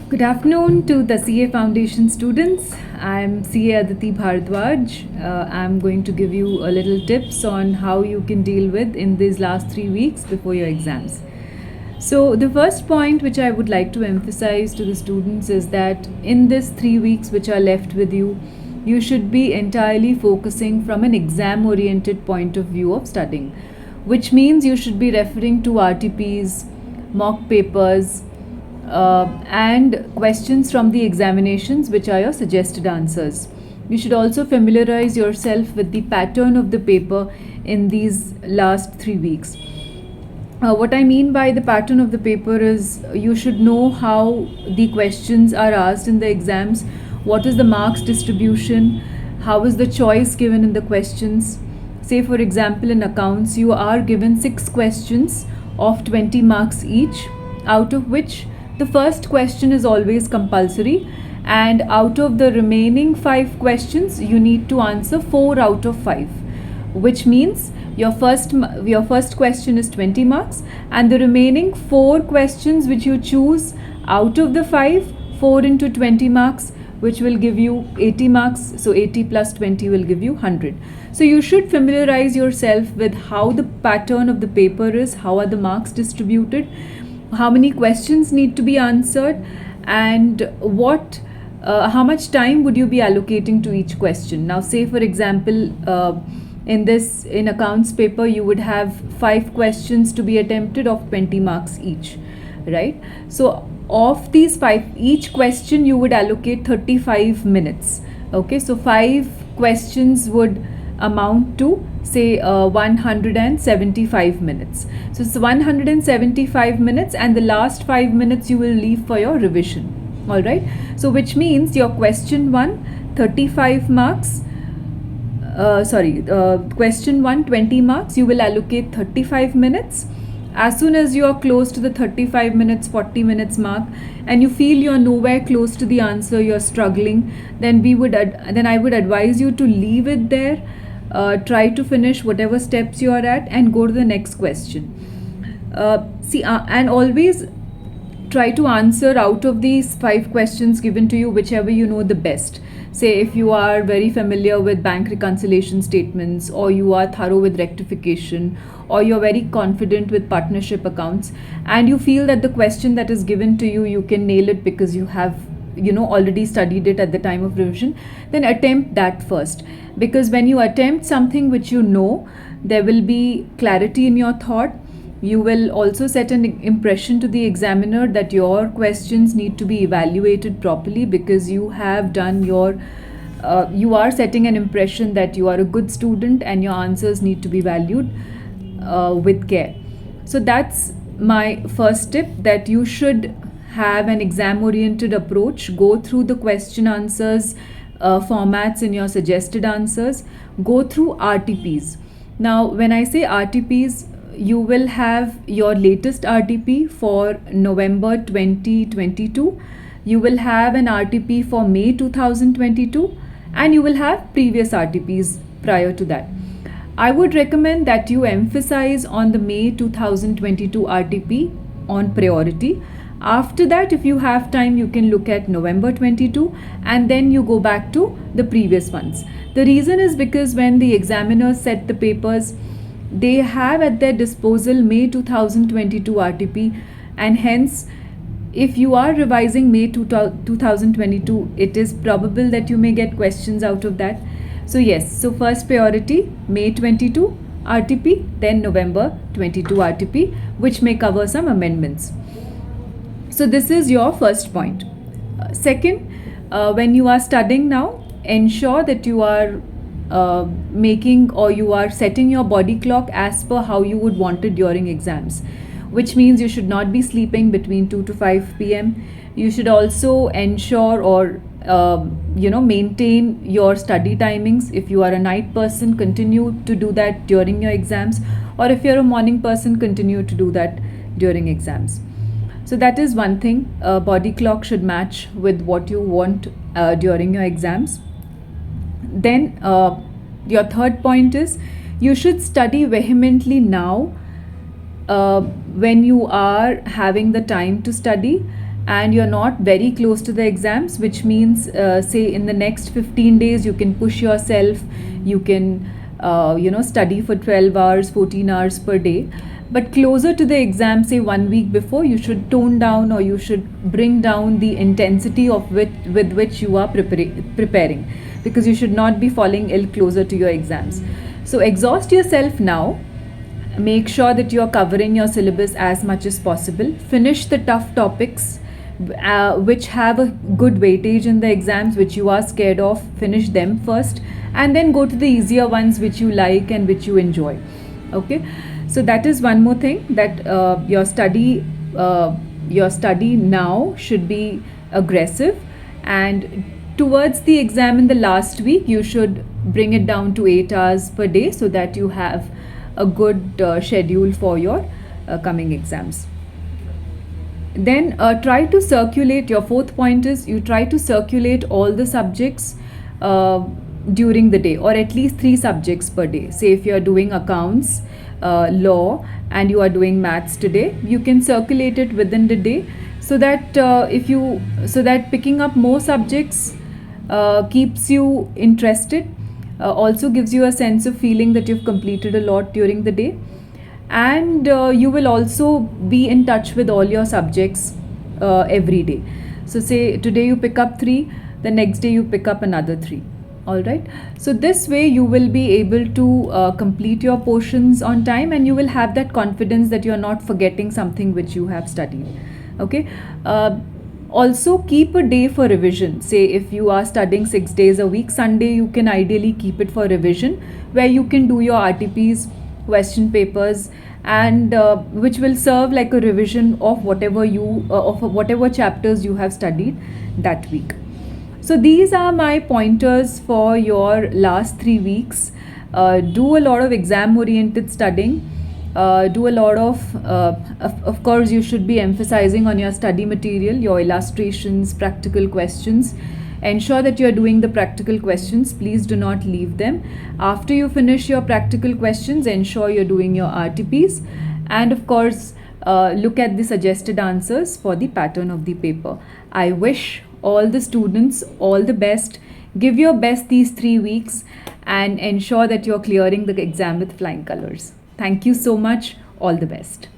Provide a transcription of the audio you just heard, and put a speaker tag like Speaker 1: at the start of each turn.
Speaker 1: Good afternoon to the CA Foundation students. I'm CA Aditi Bharadwaj. I'm going to give you a little tips on how you can deal with in these last 3 weeks before your exams. So the first point which I would like to emphasize to the students is that in these 3 weeks which are left with you, you should be entirely focusing from an exam oriented point of view of studying, which means you should be referring to RTPs, mock papers, and questions from the examinations, which are your suggested answers. You should also familiarize yourself with the pattern of the paper in these last 3 weeks. What I mean by the pattern of the paper is you should know how the questions are asked in the exams, what is the marks distribution, how is the choice given in the questions. Say, for example, in accounts, you are given 6 questions of 20 marks each, out of which the first question is always compulsory, and out of the remaining 5 questions, you need to answer 4 out of 5, which means your first question is 20 marks, and the remaining 4 questions which you choose out of the 5, 4 into 20 marks, which will give you 80 marks. So 80 plus 20 will give you 100. So you should familiarize yourself with how the pattern of the paper is, how are the marks distributed, how many questions need to be answered, and how much time would you be allocating to each question. Now, say for example, in accounts paper, you would have 5 questions to be attempted of 20 marks each, right? So of these 5, each question you would allocate 35 minutes. Okay, so 5 questions would amount to, say, 175 minutes. So it's 175 minutes, and the last 5 minutes you will leave for your revision. All right, so which means your question 1, 35 marks, question 1, 20 marks, you will allocate 35 minutes. As soon as you are close to the 35 minutes, 40 minutes mark, and you feel you're nowhere close to the answer, you're struggling, then I would advise you to leave it there. Try to finish whatever steps you are at and go to the next question. And always try to answer out of these 5 questions given to you whichever you know the best. Say if you are very familiar with bank reconciliation statements, or you are thorough with rectification, or you're very confident with partnership accounts, and you feel that the question that is given to you, you can nail it because you have already studied it at the time of revision, then attempt that first. Because when you attempt something which you know, there will be clarity in your thought. You will also set an impression to the examiner that your questions need to be evaluated properly, because you have done you are setting an impression that you are a good student and your answers need to be valued with care. So that's my first tip, that you should have an exam oriented approach. Go through the question answers formats in your suggested answers. Go through RTPs. Now, when I say RTPs, you will have your latest RTP for November 2022. You will have an RTP for May 2022, and you will have previous RTPs prior to that. I would recommend that you emphasize on the May 2022 RTP on priority. After that, if you have time, you can look at November 22, and then you go back to the previous ones. The reason is because when the examiners set the papers, they have at their disposal May 2022 RTP, and hence if you are revising May 2022, it is probable that you may get questions out of that. So yes, so first priority May 22 RTP, then November 22 RTP, which may cover some amendments. So this is your first point. Second, when you are studying now, ensure that you are making, or you are setting your body clock as per how you would want it during exams, which means you should not be sleeping between 2 to 5 p.m. You should also ensure or maintain your study timings. If you are a night person, continue to do that during your exams, or if you're a morning person, continue to do that during exams. So that is one thing. Body clock should match with what you want during your exams. Then your third point is you should study vehemently now when you are having the time to study, and you're not very close to the exams, which means say in the next 15 days you can push yourself, you can study for 12 hours, 14 hours per day. But closer to the exam, say 1 week before, you should tone down, or you should bring down the intensity of with which you are preparing, because you should not be falling ill closer to your exams. So exhaust yourself now. Make sure that you are covering your syllabus as much as possible. Finish the tough topics which have a good weightage in the exams, which you are scared of. Finish them first, and then go to the easier ones which you like and which you enjoy. Okay, so that is one more thing, that your study now should be aggressive, and towards the exam in the last week you should bring it down to 8 hours per day, so that you have a good schedule for your coming exams. Then try to circulate, your fourth point is you try to circulate all the subjects during the day, or at least 3 subjects per day. Say if you are doing accounts, law, and you are doing maths today, you can circulate it within the day, so that picking up more subjects keeps you interested, also gives you a sense of feeling that you've completed a lot during the day, and you will also be in touch with all your subjects every day. So say today you pick up 3, the next day you pick up another 3. All right, so this way you will be able to complete your portions on time, and you will have that confidence that you are not forgetting something which you have studied. Okay, also keep a day for revision. Say if you are studying 6 days a week, Sunday you can ideally keep it for revision, where you can do your RTPs, question papers, and which will serve like a revision of whatever chapters you have studied that week. So these are my pointers for your last 3 weeks. Do a lot of exam oriented studying. Do a lot of course you should be emphasizing on your study material, your illustrations, practical questions. Ensure that you are doing the practical questions. Please do not leave them. After you finish your practical questions, ensure you're doing your RTPs, and of course look at the suggested answers for the pattern of the paper. I wish all the students all the best. Give your best these 3 weeks and ensure that you're clearing the exam with flying colors. Thank you so much. All the best.